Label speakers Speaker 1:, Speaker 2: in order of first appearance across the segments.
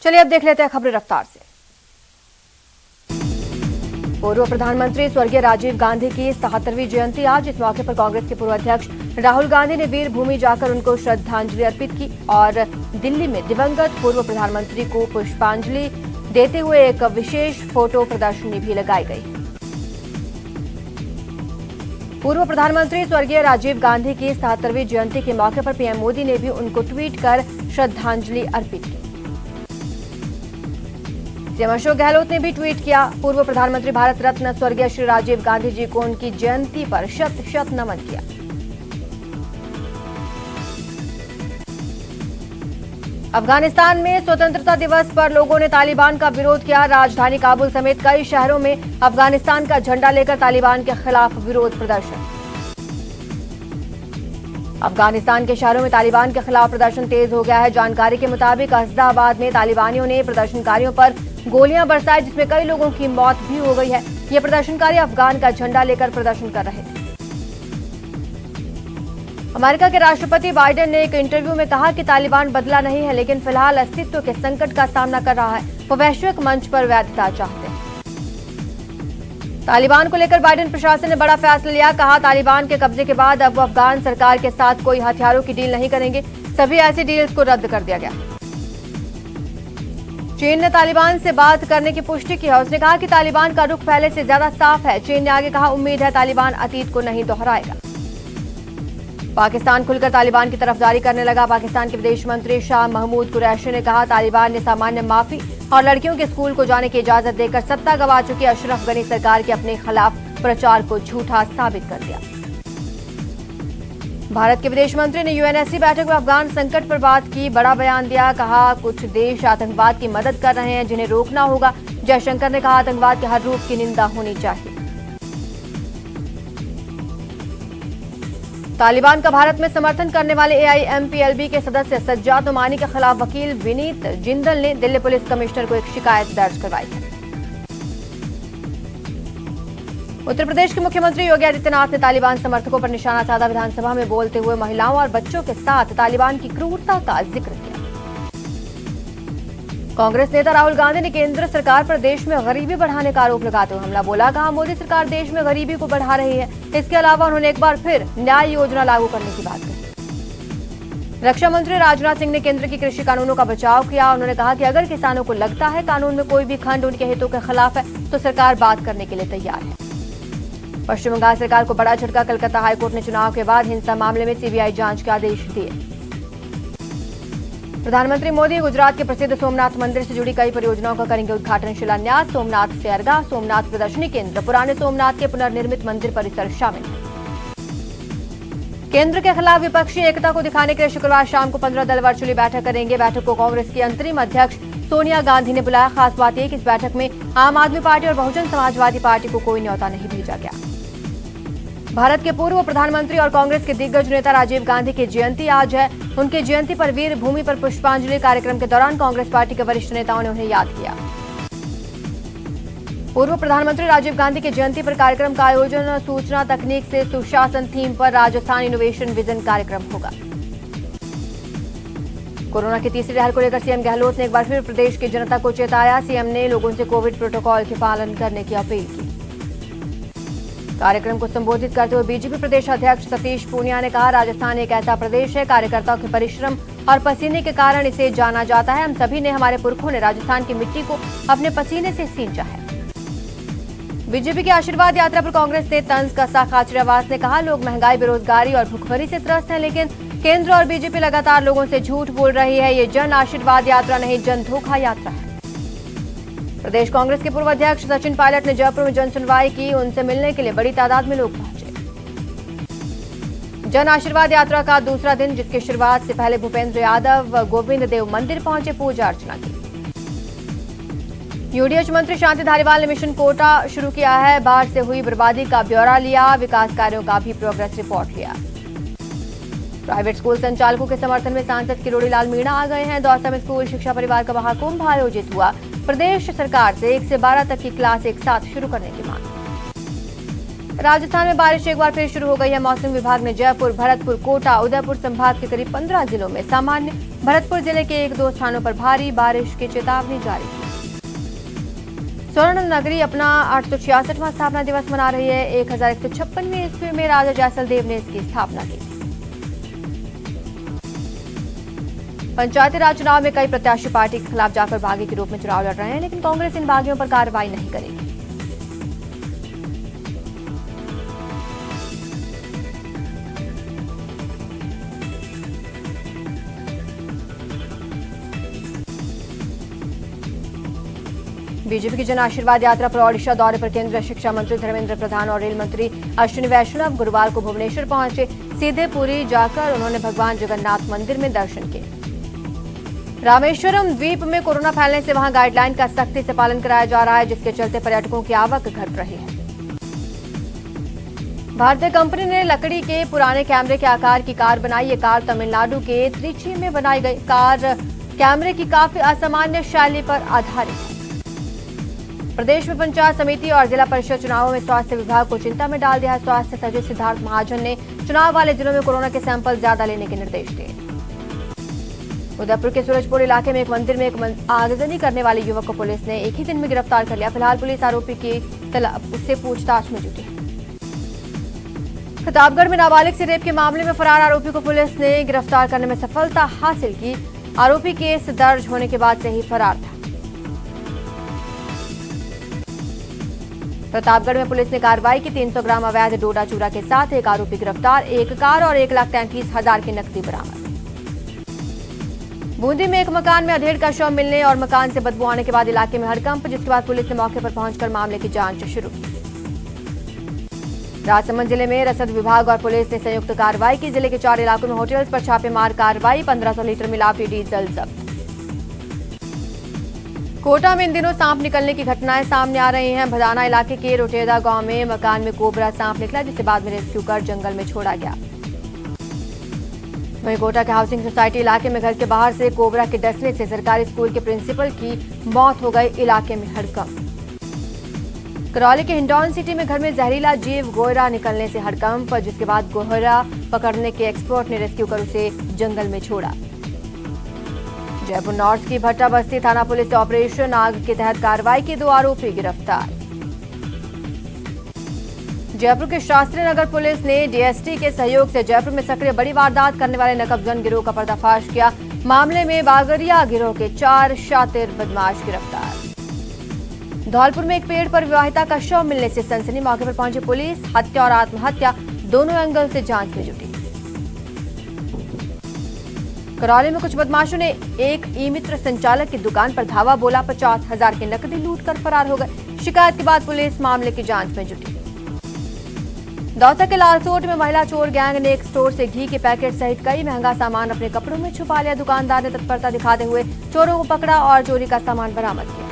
Speaker 1: चलिए अब देख लेते हैं खबरें रफ्तार से। पूर्व प्रधानमंत्री स्वर्गीय राजीव गांधी की 77वीं जयंती आज। इस मौके पर कांग्रेस के पूर्व अध्यक्ष राहुल गांधी ने वीर भूमि जाकर उनको श्रद्धांजलि अर्पित की और दिल्ली में दिवंगत पूर्व प्रधानमंत्री को पुष्पांजलि देते हुए एक विशेष फोटो प्रदर्शनी भी लगाई गई। पूर्व प्रधानमंत्री स्वर्गीय राजीव गांधी की 77वीं जयंती के मौके पर पीएम मोदी ने भी उनको ट्वीट कर श्रद्धांजलि अर्पित की। सीएम अशोक गहलोत ने भी ट्वीट किया। पूर्व प्रधानमंत्री भारत रत्न स्वर्गीय श्री राजीव गांधी जी को उनकी जयंती पर शत शत नमन किया। अफगानिस्तान में स्वतंत्रता दिवस पर लोगों ने तालिबान का विरोध किया। राजधानी काबुल समेत कई शहरों में अफगानिस्तान का झंडा लेकर तालिबान के खिलाफ विरोध प्रदर्शन। अफगानिस्तान के शहरों में तालिबान के खिलाफ प्रदर्शन तेज हो गया है। जानकारी के मुताबिक अहमदाबाद में तालिबानियों ने प्रदर्शनकारियों पर गोलियां बरसाई, जिसमें कई लोगों की मौत भी हो गई है। ये प्रदर्शनकारी अफगान का झंडा लेकर प्रदर्शन कर रहे थे। अमेरिका के राष्ट्रपति बाइडेन ने एक इंटरव्यू में कहा कि तालिबान बदला नहीं है, लेकिन फिलहाल अस्तित्व के संकट का सामना कर रहा है। वो वैश्विक मंच पर वैधता चाहते हैं। तालिबान को लेकर बाइडेन प्रशासन ने बड़ा फैसला लिया। कहा, तालिबान के कब्जे के बाद अब वो अफगान सरकार के साथ कोई हथियारों की डील नहीं करेंगे। सभी ऐसी डील्स को रद्द कर दिया गया। चीन ने तालिबान से बात करने की पुष्टि की है। उसने कहा कि तालिबान का रुख पहले से ज्यादा साफ है। चीन ने आगे कहा, उम्मीद है तालिबान अतीत को नहीं दोहराएगा। पाकिस्तान खुलकर तालिबान की तरफदारी करने लगा। पाकिस्तान के विदेश मंत्री शाह महमूद कुरैशी ने कहा, तालिबान ने सामान्य माफी और लड़कियों के स्कूल को जाने की इजाजत देकर सत्ता गंवा चुकी अशरफ गनी सरकार के अपने खिलाफ प्रचार को झूठा साबित कर दिया। भारत के विदेश मंत्री ने यूएनएससी बैठक में अफगान संकट पर बात की। बड़ा बयान दिया। कहा, कुछ देश आतंकवाद की मदद कर रहे हैं, जिन्हें रोकना होगा। जयशंकर ने कहा, आतंकवाद के हर रूप की निंदा होनी चाहिए। तालिबान का भारत में समर्थन करने वाले एआईएमपीएलबी के सदस्य सज्जाद नोमानी के खिलाफ वकील विनीत जिंदल ने दिल्ली पुलिस कमिश्नर को एक शिकायत दर्ज करवाई है। उत्तर प्रदेश के मुख्यमंत्री योगी आदित्यनाथ ने तालिबान समर्थकों पर निशाना साधा। विधानसभा में बोलते हुए महिलाओं और बच्चों के साथ तालिबान की क्रूरता का जिक्र किया। कांग्रेस नेता राहुल गांधी ने केंद्र सरकार पर देश में गरीबी बढ़ाने का आरोप लगाते हुए हमला बोला। कहा, मोदी सरकार देश में गरीबी को बढ़ा रही है। इसके अलावा उन्होंने एक बार फिर न्याय योजना लागू करने की बात कही। रक्षा मंत्री राजनाथ सिंह ने केंद्र की कृषि कानूनों का बचाव किया। उन्होंने कहा कि अगर किसानों को लगता है कानून में कोई भी खंड उनके हितों के खिलाफ है, तो सरकार बात करने के लिए तैयार है। पश्चिम बंगाल सरकार को बड़ा झटका। कलकत्ता हाईकोर्ट ने चुनाव के बाद हिंसा मामले में सीबीआई जांच के आदेश दिए। प्रधानमंत्री मोदी गुजरात के प्रसिद्ध सोमनाथ मंदिर से जुड़ी कई परियोजनाओं का करेंगे उद्घाटन शिलान्यास। सोमनाथ से अरगा, सोमनाथ प्रदर्शनी केंद्र, पुराने सोमनाथ के पुनर्निर्मित मंदिर परिसर शामिल है। केंद्र के खिलाफ विपक्षी एकता को दिखाने के लिए शुक्रवार शाम को 15 दल वर्चुअली बैठक करेंगे। बैठक को कांग्रेस की अंतरिम अध्यक्ष सोनिया गांधी ने बुलाया। खास बात यह कि इस बैठक में आम आदमी पार्टी और बहुजन समाजवादी पार्टी को कोई न्योता नहीं भेजा गया। भारत के पूर्व प्रधानमंत्री और कांग्रेस के दिग्गज नेता राजीव गांधी की जयंती आज है। उनकी जयंती पर वीर भूमि पर पुष्पांजलि कार्यक्रम के दौरान कांग्रेस पार्टी के वरिष्ठ नेताओं ने उन्हें याद किया। पूर्व प्रधानमंत्री राजीव गांधी की जयंती पर कार्यक्रम का आयोजन सूचना तकनीक से सुशासन थीम पर राजस्थान इनोवेशन विजन कार्यक्रम होगा। कोरोना की तीसरी लहर को लेकर सीएम गहलोत ने एक बार फिर प्रदेश की जनता को चेताया। सीएम ने लोगों से कोविड प्रोटोकॉल के पालन करने की अपील की। कार्यक्रम को संबोधित करते हुए बीजेपी प्रदेश अध्यक्ष सतीश पूनिया ने कहा, राजस्थान एक ऐसा प्रदेश है, कार्यकर्ताओं के परिश्रम और पसीने के कारण इसे जाना जाता है। हम सभी ने, हमारे पुरखों ने राजस्थान की मिट्टी को अपने पसीने से सींचा है। बीजेपी की आशीर्वाद यात्रा पर कांग्रेस ने तंज कसा। खाचरियावास ने कहा, लोग महंगाई, बेरोजगारी और भूखमरी से त्रस्त हैं, लेकिन केंद्र और बीजेपी लगातार लोगों से झूठ बोल रही है। ये जन आशीर्वाद यात्रा नहीं, जन धोखा यात्रा है। प्रदेश कांग्रेस के पूर्व अध्यक्ष सचिन पायलट ने जयपुर में जन सुनवाई की। उनसे मिलने के लिए बड़ी तादाद में लोग पहुंचे। जन आशीर्वाद यात्रा का दूसरा दिन, जिसकी शुरुआत से पहले भूपेंद्र यादव गोविंद देव मंदिर पहुंचे, पूजा अर्चना की। यूडीएच मंत्री शांति धारीवाल ने मिशन कोटा शुरू किया है। बाढ़ से हुई बर्बादी का ब्यौरा लिया। विकास कार्यों का भी प्रोग्रेस रिपोर्ट लिया। प्राइवेट स्कूल संचालकों के समर्थन में सांसद किरोड़ी लाल मीणा आ गए हैं। दौसा में स्कूल शिक्षा परिवार का महाकुंभ आयोजित हुआ। प्रदेश सरकार से 1 से 12 तक की क्लास एक साथ शुरू करने की मांग। राजस्थान में बारिश एक बार फिर शुरू हो गई है। मौसम विभाग ने जयपुर, भरतपुर, कोटा, उदयपुर संभाग के करीब 15 जिलों में सामान्य, भरतपुर जिले के 1-2 स्थानों पर भारी बारिश की चेतावनी जारी की। स्वर्ण नगरी अपना 866वां स्थापना दिवस मना रही है। 1156वीं ईस्वी में राजा जैसलदेव ने इसकी स्थापना की। पंचायती राज चुनाव में कई प्रत्याशी पार्टी के खिलाफ जाकर बागी के रूप में चुनाव लड़ रहे हैं, लेकिन कांग्रेस इन बागियों पर कार्रवाई नहीं करेगी। बीजेपी की जन आशीर्वाद यात्रा पर ओडिशा दौरे पर केंद्रीय शिक्षा मंत्री धर्मेंद्र प्रधान और रेल मंत्री अश्विनी वैष्णव गुरुवार को भुवनेश्वर पहुंचे। सीधे पुरी जाकर उन्होंने भगवान जगन्नाथ मंदिर में दर्शन किए। रामेश्वरम द्वीप में कोरोना फैलने से वहां गाइडलाइन का सख्ती से पालन कराया जा रहा है, जिसके चलते पर्यटकों की आवक घट रही है। भारतीय कंपनी ने लकड़ी के पुराने कैमरे के आकार की कार बनाई। ये कार तमिलनाडु के त्रिची में बनाई गई कार कैमरे की काफी असामान्य शैली पर आधारित है। प्रदेश में पंचायत समिति और जिला परिषद चुनावों में स्वास्थ्य विभाग को चिंता में डाल दिया है। स्वास्थ्य सचिव सिद्धार्थ महाजन ने चुनाव वाले जिलों में कोरोना के सैंपल ज्यादा लेने के निर्देश दिए। उदयपुर के सूरजपुर इलाके में एक मंदिर में एक आगजनी करने वाले युवक को पुलिस ने एक ही दिन में गिरफ्तार कर लिया। फिलहाल पुलिस आरोपी की उससे पूछताछ में जुटी है। प्रतापगढ़ में नाबालिग से रेप के मामले में फरार आरोपी को पुलिस ने गिरफ्तार करने में सफलता हासिल की। आरोपी केस दर्ज होने के बाद से ही फरार था। प्रतापगढ़ में पुलिस ने कार्रवाई की। 300 ग्राम अवैध डोडा चूरा के साथ एक आरोपी गिरफ्तार, एक कार और 1,33,000 की नकदी बरामद। बूंदी में एक मकान में अधेड़ का शव मिलने और मकान से बदबू आने के बाद इलाके में हड़कंप, जिसके बाद पुलिस ने मौके पर पहुंचकर मामले की जांच शुरू की। राजसमंद जिले में रसद विभाग और पुलिस ने संयुक्त कार्रवाई की। जिले के 4 इलाकों में होटल्स पर छापेमार कार्रवाई, 1500 लीटर मिलावटी डीजल जब्त। कोटा में इन दिनों सांप निकलने की घटनाएं सामने आ रही हैं। भदाना इलाके के रोटेदा गांव में मकान में कोबरा सांप निकला, जिसे बाद में रेस्क्यू कर जंगल में छोड़ा गया। वहीं कोटा के हाउसिंग सोसाइटी इलाके में घर के बाहर से कोबरा के डसने से सरकारी स्कूल के प्रिंसिपल की मौत हो गई। इलाके में हड़कंप। करौली के हिंडौन सिटी में घर में जहरीला जीव गोयरा निकलने से हड़कंप, जिसके बाद गोयरा पकड़ने के एक्सपर्ट ने रेस्क्यू कर उसे जंगल में छोड़ा। जयपुर नॉर्थ की भट्टा बस्ती थाना पुलिस ने ऑपरेशन आग के तहत कार्रवाई की। 2 आरोपी गिरफ्तार। जयपुर के शास्त्री नगर पुलिस ने डीएसटी के सहयोग से जयपुर में सक्रिय बड़ी वारदात करने वाले नकबजन गिरोह का पर्दाफाश किया। मामले में बागरिया गिरोह के 4 शातिर बदमाश गिरफ्तार। धौलपुर में एक पेड़ पर विवाहिता का शव मिलने से सनसनी। मौके पर पहुंची पुलिस हत्या और आत्महत्या दोनों एंगल से जांच में जुटी। करौली में कुछ बदमाशों ने एक ई मित्र संचालक की दुकान पर धावा बोला, 50,000 की नकदी लूटकर फरार हो गए। शिकायत के बाद पुलिस मामले की जांच में जुटी। दौसा के लालसोट में महिला चोर गैंग ने एक स्टोर से घी के पैकेट सहित कई महंगा सामान अपने कपड़ों में छुपा लिया। दुकानदार ने तत्परता दिखाते हुए चोरों को पकड़ा और चोरी का सामान बरामद किया।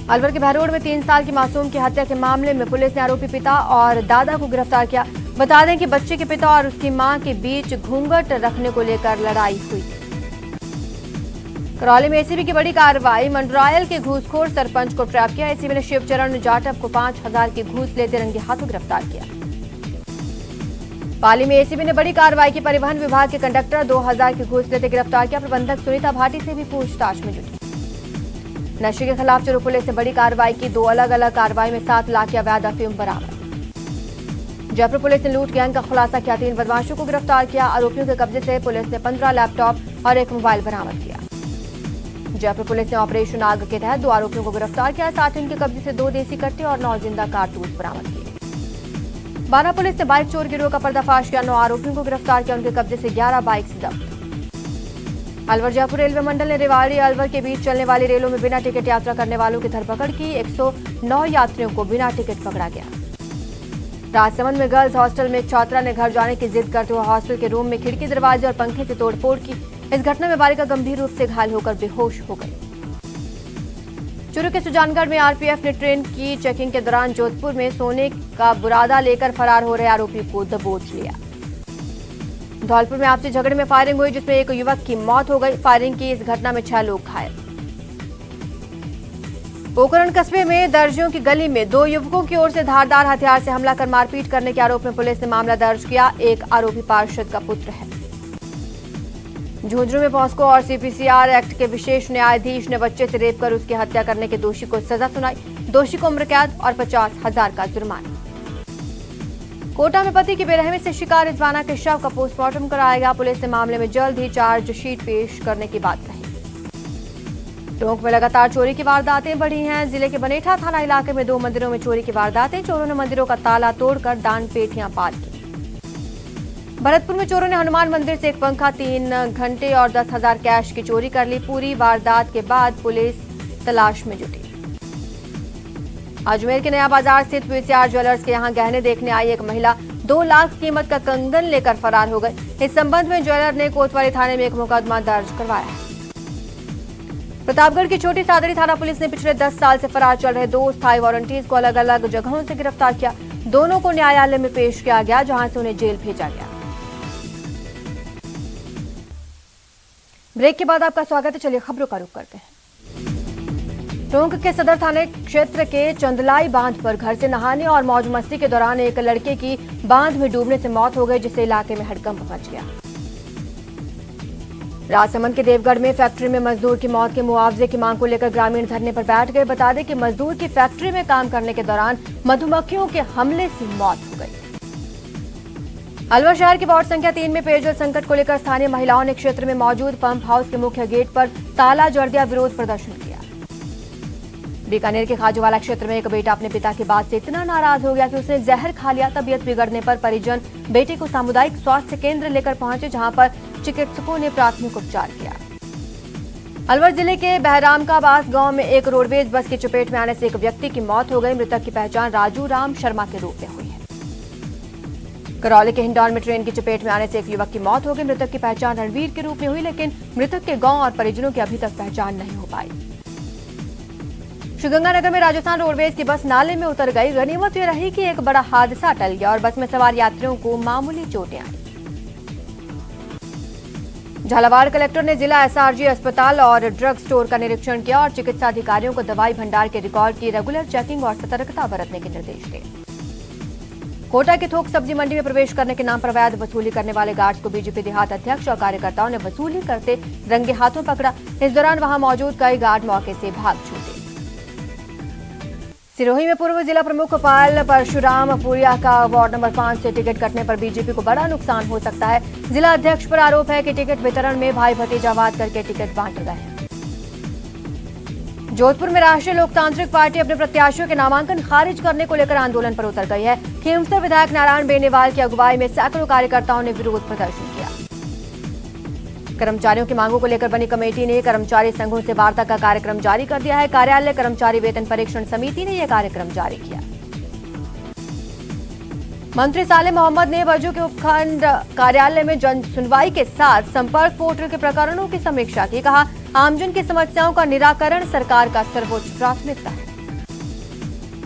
Speaker 1: अलवर के बहरोड में 3 साल की मासूम की हत्या के मामले में पुलिस ने आरोपी पिता और दादा को गिरफ्तार किया। बता दें कि बच्चे के पिता और उसकी मां के बीच घूंघट रखने को लेकर लड़ाई हुई थी। करौली में एसीबी की बड़ी कार्रवाई। मंडरायल के घूसखोर सरपंच को ट्रैप किया। एसीबी ने शिवचरण जाटव को 5,000 की घूस लेते रंगे हाथों गिरफ्तार किया। पाली में एसीबी ने बड़ी कार्रवाई की। परिवहन विभाग के कंडक्टर 2,000 की घूस लेते गिरफ्तार किया। प्रबंधक सुनीता भाटी से भी पूछताछ में जुटी। नशे के खिलाफ चुरू पुलिस ने बड़ी कार्रवाई की। 2 अलग अलग कार्रवाई में 7 लाख की अवैध अफीम बरामद। जयपुर पुलिस ने लूट गैंग का खुलासा किया। 3 बदमाशों को गिरफ्तार किया। आरोपियों के कब्जे से पुलिस ने 15 लैपटॉप और 1 मोबाइल बरामद किया। जयपुर पुलिस ने ऑपरेशन आग के तहत 2 आरोपियों को गिरफ्तार किया। साथ ही उनके कब्जे से 2 देसी कट्टे और 9 जिंदा कारतूस बरामद किए। बारा पुलिस ने बाइक चोर गिरोह का पर्दाफाश किया। 9 आरोपियों को गिरफ्तार किया। उनके कब्जे से 11 बाइक जब्त। अलवर जयपुर रेलवे मंडल ने रेवाड़ी अलवर के बीच चलने वाली रेलों में बिना टिकट यात्रा करने वालों की धरपकड़ की। 109 यात्रियों को बिना टिकट पकड़ा गया। राजसमंद में गर्ल्स हॉस्टल में एक छात्रा ने घर जाने की जिद करते हुए हॉस्टल के रूम में खिड़की, दरवाजे और पंखे से तोड़फोड़ की। इस घटना में बालिका गंभीर रूप से घायल होकर बेहोश हो गई। चूरू के सुजानगढ़ में आरपीएफ ने ट्रेन की चेकिंग के दौरान जोधपुर में सोने का बुरादा लेकर फरार हो रहे आरोपी को दबोच लिया। धौलपुर में आपसी झगड़े में फायरिंग हुई, जिसमें एक युवक की मौत हो गई। फायरिंग की इस घटना में 6 लोग घायल। पोखरण कस्बे में दर्जियों की गली में 2 युवकों की ओर से धारदार हथियार से हमला कर मारपीट करने के आरोप में पुलिस ने मामला दर्ज किया। एक आरोपी पार्षद का पुत्र है। झुंझुनू में पॉस्को और सीपीसीआर एक्ट के विशेष न्यायाधीश ने बच्चे से रेप कर उसकी हत्या करने के दोषी को सजा सुनाई। दोषी को उम्र कैद और 50,000 का जुर्माना। कोटा में पति की बेरहमी से शिकार रिजवाना के शव का पोस्टमार्टम कराया गया। पुलिस ने मामले में जल्द ही चार्जशीट पेश करने की बात कही। टोंक में लगातार चोरी की वारदातें बढ़ी हैं। जिले के बनेठा थाना इलाके में 2 मंदिरों में चोरी की वारदातें। चोरों ने मंदिरों का ताला तोड़कर दान पेटियां पार की। भरतपुर में चोरों ने हनुमान मंदिर से एक पंखा, 3 घंटे और 10,000 कैश की चोरी कर ली। पूरी वारदात के बाद पुलिस तलाश में जुटी। अजमेर के नया बाजार स्थित पीसीआर ज्वेलर्स के यहां गहने देखने आई एक महिला 2 लाख कीमत का कंगन लेकर फरार हो गई। इस संबंध में ज्वेलर ने कोतवाली थाने में एक मुकदमा दर्ज करवाया है। प्रतापगढ़ की छोटी सादड़ी थाना पुलिस ने पिछले 10 साल से फरार चल रहे 2 स्थायी वारंटीज को अलग अलग जगहों से गिरफ्तार किया। दोनों को न्यायालय में पेश किया गया, जहां से उन्हें जेल भेजा गया। ब्रेक के बाद आपका स्वागत है। चलिए खबरों का रुख करते हैं। टोंक के सदर थाने क्षेत्र के चंदलाई बांध पर घर से नहाने और मौज मस्ती के दौरान एक लड़के की बांध में डूबने से मौत हो गई, जिससे इलाके में हड़कंप मच गया। राजसमंद के देवगढ़ में फैक्ट्री में मजदूर की मौत के मुआवजे की मांग को लेकर ग्रामीण धरने पर बैठ गए। बता दें कि मजदूर की फैक्ट्री में काम करने के दौरान मधुमक्खियों के हमले से मौत हो गई। अलवर शहर के वार्ड संख्या 3 में पेयजल संकट को लेकर स्थानीय महिलाओं ने क्षेत्र में मौजूद पंप हाउस के मुख्य गेट पर ताला जड़ दिया, विरोध प्रदर्शन किया। बीकानेर के खाजूवाला क्षेत्र में एक बेटा अपने पिता की बात से इतना नाराज हो गया कि उसने जहर खा लिया। तबीयत बिगड़ने पर परिजन बेटे को सामुदायिक स्वास्थ्य केंद्र लेकर पहुंचे, जहां पर चिकित्सकों ने प्राथमिक उपचार किया। अलवर जिले के बहरामकाबास गांव में एक रोडवेज बस की चपेट में आने से एक व्यक्ति की मौत हो गई। मृतक की पहचान राजू राम शर्मा के रूप में हुई है। करौली के हिंडौन में ट्रेन की चपेट में आने से एक युवक की मौत हो गई। मृतक की पहचान रणवीर के रूप में हुई, लेकिन मृतक के गांव और परिजनों की अभी तक पहचान नहीं हो पाई। श्रीगंगानगर में राजस्थान रोडवेज की बस नाले में उतर गई। गनीमत यह रही कि एक बड़ा हादसा टल गया और बस में सवार यात्रियों को मामूली चोटें आई। झालावाड़ कलेक्टर ने जिला एसआरजी अस्पताल और ड्रग स्टोर का निरीक्षण किया और चिकित्सा अधिकारियों को दवाई भंडार के रिकॉर्ड की रेगुलर चेकिंग और सतर्कता बरतने के निर्देश दिए। कोटा की थोक सब्जी मंडी में प्रवेश करने के नाम पर अवैध वसूली करने वाले गार्ड्स को बीजेपी देहात अध्यक्ष और कार्यकर्ताओं ने वसूली करते रंगे हाथों पकड़ा। इस दौरान वहां मौजूद कई गार्ड मौके से भाग छूटे। सिरोही में पूर्व जिला प्रमुख पायल परशुराम पुरिया का वार्ड नंबर 5 से टिकट कटने पर बीजेपी को बड़ा नुकसान हो सकता है। जिला अध्यक्ष पर आरोप है कि टिकट वितरण में भाई भतीजावाद करके टिकट बांट रहे हैं। जोधपुर में राष्ट्रीय लोकतांत्रिक पार्टी अपने प्रत्याशियों के नामांकन खारिज करने को लेकर आंदोलन पर उतर गई है। खीमसर विधायक नारायण बेनीवाल की अगुवाई में सैकड़ों कार्यकर्ताओं ने विरोध प्रदर्शन किया। कर्मचारियों की मांगों को लेकर बनी कमेटी ने कर्मचारी संघों से वार्ता का कार्यक्रम जारी कर दिया है। कार्यालय कर्मचारी वेतन परीक्षण समिति ने यह कार्यक्रम जारी किया। मंत्री साले मोहम्मद ने बज्जू के उपखंड कार्यालय में जन सुनवाई के साथ संपर्क पोर्टल के प्रकरणों की समीक्षा की। कहा, आमजन की समस्याओं का निराकरण सरकार का सर्वोच्च प्राथमिकता है।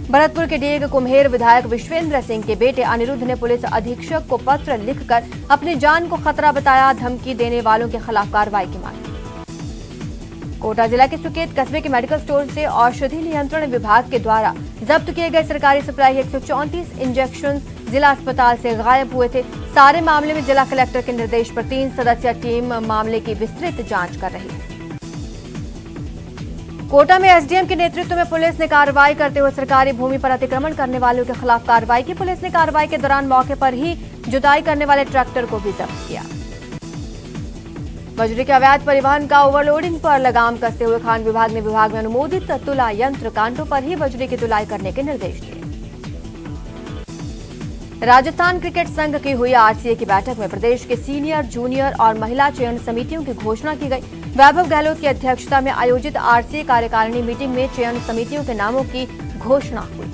Speaker 1: भरतपुर के डीग कुम्हेर विधायक विश्वेंद्र सिंह के बेटे अनिरुद्ध ने पुलिस अधीक्षक को पत्र लिखकर अपनी जान को खतरा बताया। धमकी देने वालों के खिलाफ कार्रवाई की मांग की। कोटा जिला के सुकेत कस्बे के मेडिकल स्टोर से औषधि नियंत्रण विभाग के द्वारा जब्त किए गए सरकारी सप्लाई 134 इंजेक्शन जिला अस्पताल से गायब हुए थे। सारे मामले में जिला कलेक्टर के निर्देश पर 3 सदस्यीय टीम मामले की विस्तृत जांच कर रही है। कोटा में एसडीएम के नेतृत्व में पुलिस ने कार्रवाई करते हुए सरकारी भूमि पर अतिक्रमण करने वालों के खिलाफ कार्रवाई की। पुलिस ने कार्रवाई के दौरान मौके पर ही जुताई करने वाले ट्रैक्टर को भी जब्त किया। बजरी के अवैध परिवहन का ओवरलोडिंग पर लगाम कसते हुए खान विभाग ने विभाग में अनुमोदित तुला यंत्र कांटों पर ही बजरी की तुलाई करने के निर्देश दिए। राजस्थान क्रिकेट संघ की हुई आरसीए की बैठक में प्रदेश के सीनियर, जूनियर और महिला चयन समितियों की घोषणा की गई। वैभव गहलोत की अध्यक्षता में आयोजित आरसीए कार्यकारिणी मीटिंग में चयन समितियों के नामों की घोषणा हुई।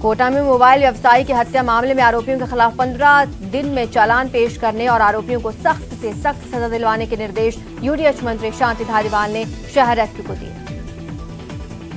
Speaker 1: कोटा में मोबाइल व्यवसायी की हत्या मामले में आरोपियों के खिलाफ 15 दिन में चालान पेश करने और आरोपियों को सख्त से सख्त सजा दिलवाने के निर्देश यूडीएच मंत्री शांति धारीवाल ने शहर एसपी को दिए।